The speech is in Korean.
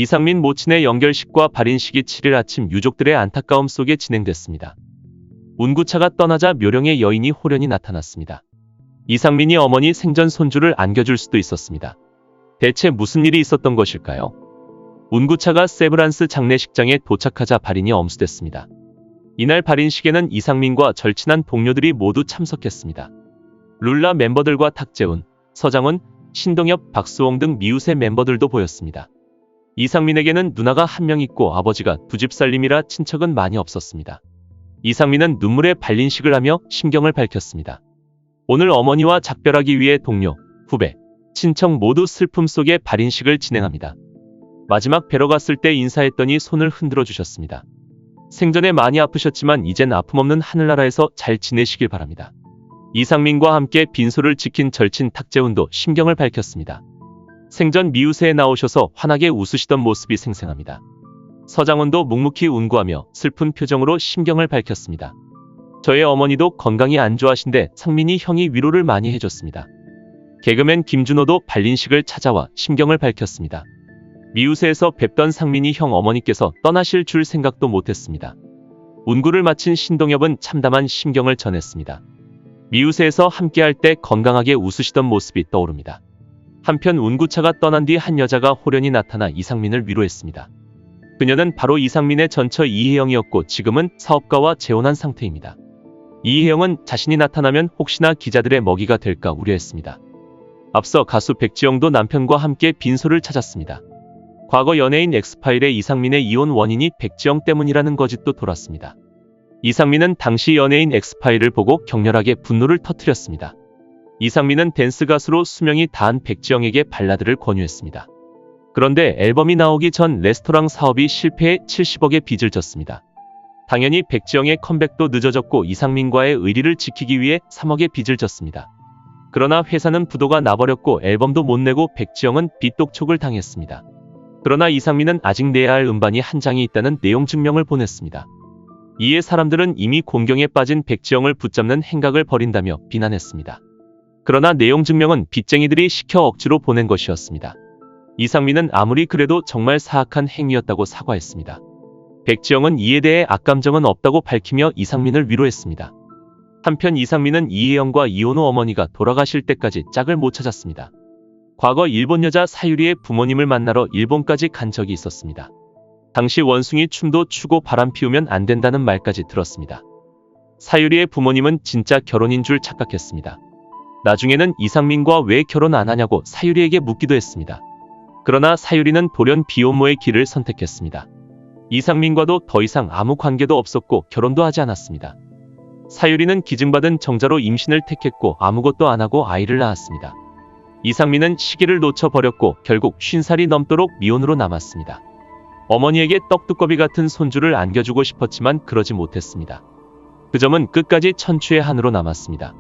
이상민 모친의 연결식과 발인식이 7일 아침 유족들의 안타까움 속에 진행됐습니다. 운구차가 떠나자 묘령의 여인이 호련히 나타났습니다. 이상민이 어머니 생전 손주를 안겨줄 수도 있었습니다. 대체 무슨 일이 있었던 것일까요? 운구차가 세브란스 장례식장에 도착하자 발인이 엄수됐습니다. 이날 발인식에는 이상민과 절친한 동료들이 모두 참석했습니다. 룰라 멤버들과 탁재훈, 서장훈, 신동엽, 박수홍 등 미우새 멤버들도 보였습니다. 이상민에게는 누나가 한 명 있고 아버지가 두 집 살림이라 친척은 많이 없었습니다. 이상민은 눈물에 발린식을 하며 심경을 밝혔습니다. 오늘 어머니와 작별하기 위해 동료, 후배, 친척 모두 슬픔 속에 발인식을 진행합니다. 마지막 뵈러 갔을 때 인사했더니 손을 흔들어 주셨습니다. 생전에 많이 아프셨지만 이젠 아픔 없는 하늘나라에서 잘 지내시길 바랍니다. 이상민과 함께 빈소를 지킨 절친 탁재훈도 심경을 밝혔습니다. 생전 미우새에 나오셔서 환하게 웃으시던 모습이 생생합니다. 서장훈도 묵묵히 운구하며 슬픈 표정으로 심경을 밝혔습니다. 저의 어머니도 건강이 안 좋아하신데 상민이 형이 위로를 많이 해줬습니다. 개그맨 김준호도 발린식을 찾아와 심경을 밝혔습니다. 미우새에서 뵙던 상민이 형 어머니께서 떠나실 줄 생각도 못했습니다. 운구를 마친 신동엽은 참담한 심경을 전했습니다. 미우새에서 함께할 때 건강하게 웃으시던 모습이 떠오릅니다. 한편 운구차가 떠난 뒤 한 여자가 호련히 나타나 이상민을 위로했습니다. 그녀는 바로 이상민의 전처 이혜영이었고 지금은 사업가와 재혼한 상태입니다. 이혜영은 자신이 나타나면 혹시나 기자들의 먹이가 될까 우려했습니다. 앞서 가수 백지영도 남편과 함께 빈소를 찾았습니다. 과거 연예인 엑스파일의 이상민의 이혼 원인이 백지영 때문이라는 거짓도 돌았습니다. 이상민은 당시 연예인 엑스파일을 보고 격렬하게 분노를 터뜨렸습니다. 이상민은 댄스 가수로 수명이 다한 백지영에게 발라드를 권유했습니다. 그런데 앨범이 나오기 전 레스토랑 사업이 실패해 70억의 빚을 졌습니다. 당연히 백지영의 컴백도 늦어졌고 이상민과의 의리를 지키기 위해 3억의 빚을 졌습니다. 그러나 회사는 부도가 나버렸고 앨범도 못 내고 백지영은 빚 독촉을 당했습니다. 그러나 이상민은 아직 내야 할 음반이 한 장이 있다는 내용 증명을 보냈습니다. 이에 사람들은 이미 공경에 빠진 백지영을 붙잡는 행각을 벌인다며 비난했습니다. 그러나 내용 증명은 빚쟁이들이 시켜 억지로 보낸 것이었습니다. 이상민은 아무리 그래도 정말 사악한 행위였다고 사과했습니다. 백지영은 이에 대해 악감정은 없다고 밝히며 이상민을 위로했습니다. 한편 이상민은 이혜영과 이혼 후 어머니가 돌아가실 때까지 짝을 못 찾았습니다. 과거 일본 여자 사유리의 부모님을 만나러 일본까지 간 적이 있었습니다. 당시 원숭이 춤도 추고 바람 피우면 안 된다는 말까지 들었습니다. 사유리의 부모님은 진짜 결혼인 줄 착각했습니다. 나중에는 이상민과 왜 결혼 안 하냐고 사유리에게 묻기도 했습니다. 그러나 사유리는 돌연 비혼모의 길을 선택했습니다. 이상민과도 더 이상 아무 관계도 없었고 결혼도 하지 않았습니다. 사유리는 기증받은 정자로 임신을 택했고 아무것도 안 하고 아이를 낳았습니다. 이상민은 시기를 놓쳐버렸고 결국 50살이 넘도록 미혼으로 남았습니다. 어머니에게 떡두꺼비 같은 손주를 안겨주고 싶었지만 그러지 못했습니다. 그 점은 끝까지 천추의 한으로 남았습니다.